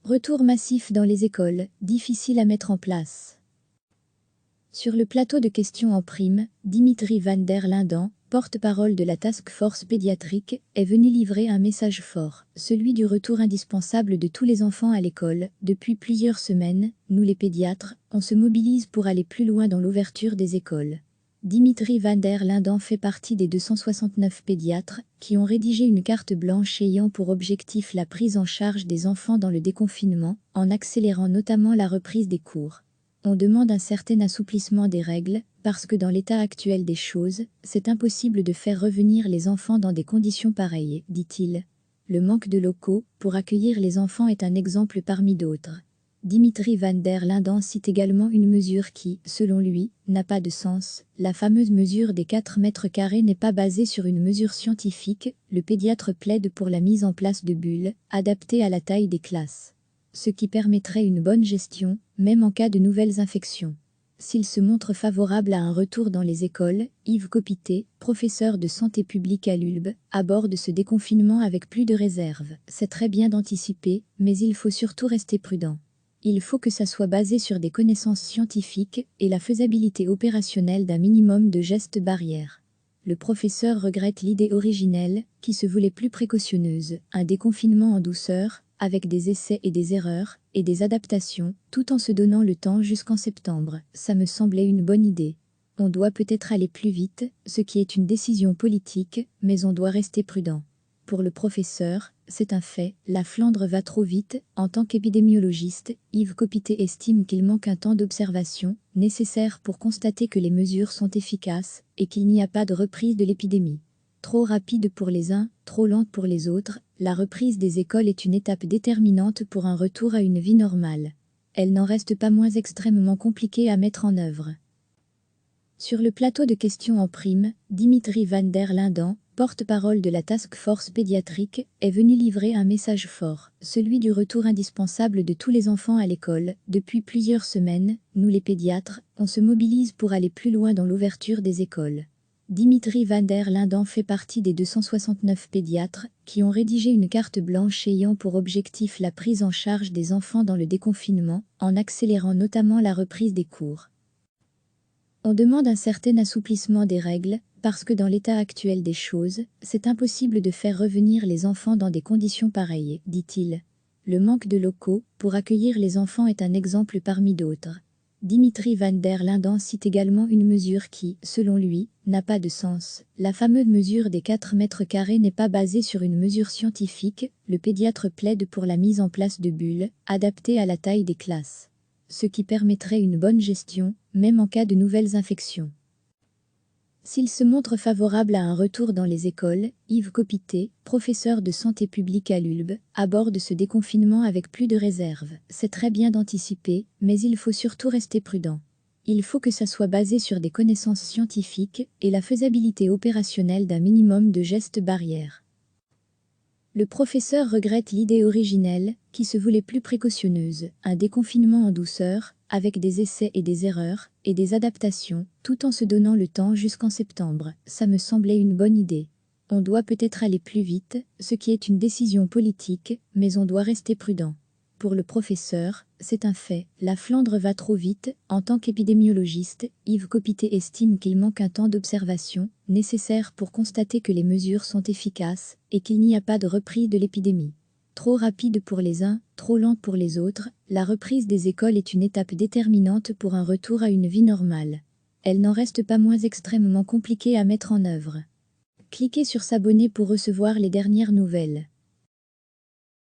Retour massif dans les écoles, difficile à mettre en place. Sur le plateau de questions en prime, Dimitri van der Linden, porte-parole de la Task Force pédiatrique, est venu livrer un message fort, celui du retour indispensable de tous les enfants à l'école. Depuis plusieurs semaines, nous les pédiatres, on se mobilise pour aller plus loin dans l'ouverture des écoles. Dimitri van der Linden fait partie des 269 pédiatres qui ont rédigé une carte blanche ayant pour objectif la prise en charge des enfants dans le déconfinement, en accélérant notamment la reprise des cours. On demande un certain assouplissement des règles, parce que dans l'état actuel des choses, c'est impossible de faire revenir les enfants dans des conditions pareilles, dit-il. Le manque de locaux pour accueillir les enfants est un exemple parmi d'autres. Dimitri van der Linden cite également une mesure qui, selon lui, n'a pas de sens. La fameuse mesure des 4 mètres carrés n'est pas basée sur une mesure scientifique. Le pédiatre plaide pour la mise en place de bulles, adaptées à la taille des classes. Ce qui permettrait une bonne gestion, même en cas de nouvelles infections. S'il se montre favorable à un retour dans les écoles, Yves Copité, professeur de santé publique à l'ULB, aborde ce déconfinement avec plus de réserve. C'est très bien d'anticiper, mais il faut surtout rester prudent. Il faut que ça soit basé sur des connaissances scientifiques et la faisabilité opérationnelle d'un minimum de gestes barrières. Le professeur regrette l'idée originelle, qui se voulait plus précautionneuse, un déconfinement en douceur, avec des essais et des erreurs, et des adaptations, tout en se donnant le temps jusqu'en septembre. Ça me semblait une bonne idée. On doit peut-être aller plus vite, ce qui est une décision politique, mais on doit rester prudent. Pour le professeur, c'est un fait, la Flandre va trop vite. En tant qu'épidémiologiste, Yves Copité estime qu'il manque un temps d'observation, nécessaire pour constater que les mesures sont efficaces, et qu'il n'y a pas de reprise de l'épidémie. Trop rapide pour les uns, trop lente pour les autres, la reprise des écoles est une étape déterminante pour un retour à une vie normale. Elle n'en reste pas moins extrêmement compliquée à mettre en œuvre. Sur le plateau de questions en prime, Dimitri van der Linden, porte-parole de la Task Force pédiatrique, est venu livrer un message fort, celui du retour indispensable de tous les enfants à l'école. Depuis plusieurs semaines, nous les pédiatres, on se mobilise pour aller plus loin dans l'ouverture des écoles. Dimitri van der Linden fait partie des 269 pédiatres qui ont rédigé une carte blanche ayant pour objectif la prise en charge des enfants dans le déconfinement, en accélérant notamment la reprise des cours. On demande un certain assouplissement des règles, parce que dans l'état actuel des choses, c'est impossible de faire revenir les enfants dans des conditions pareilles, dit-il. Le manque de locaux pour accueillir les enfants est un exemple parmi d'autres. Dimitri van der Linden cite également une mesure qui, selon lui, n'a pas de sens. La fameuse mesure des 4 mètres carrés n'est pas basée sur une mesure scientifique. Le pédiatre plaide pour la mise en place de bulles, adaptées à la taille des classes. Ce qui permettrait une bonne gestion, même en cas de nouvelles infections. S'il se montre favorable à un retour dans les écoles, Yves Copité, professeur de santé publique à l'ULB, aborde ce déconfinement avec plus de réserve. C'est très bien d'anticiper, mais il faut surtout rester prudent. Il faut que ça soit basé sur des connaissances scientifiques et la faisabilité opérationnelle d'un minimum de gestes barrières. Le professeur regrette l'idée originelle, qui se voulait plus précautionneuse, un déconfinement en douceur, avec des essais et des erreurs, et des adaptations, tout en se donnant le temps jusqu'en septembre. Ça me semblait une bonne idée. On doit peut-être aller plus vite, ce qui est une décision politique, mais on doit rester prudent. Pour le professeur, c'est un fait, la Flandre va trop vite. En tant qu'épidémiologiste, Yves Copité estime qu'il manque un temps d'observation, nécessaire pour constater que les mesures sont efficaces, et qu'il n'y a pas de reprise de l'épidémie. Trop rapide pour les uns, trop lente pour les autres, la reprise des écoles est une étape déterminante pour un retour à une vie normale. Elle n'en reste pas moins extrêmement compliquée à mettre en œuvre. Cliquez sur s'abonner pour recevoir les dernières nouvelles.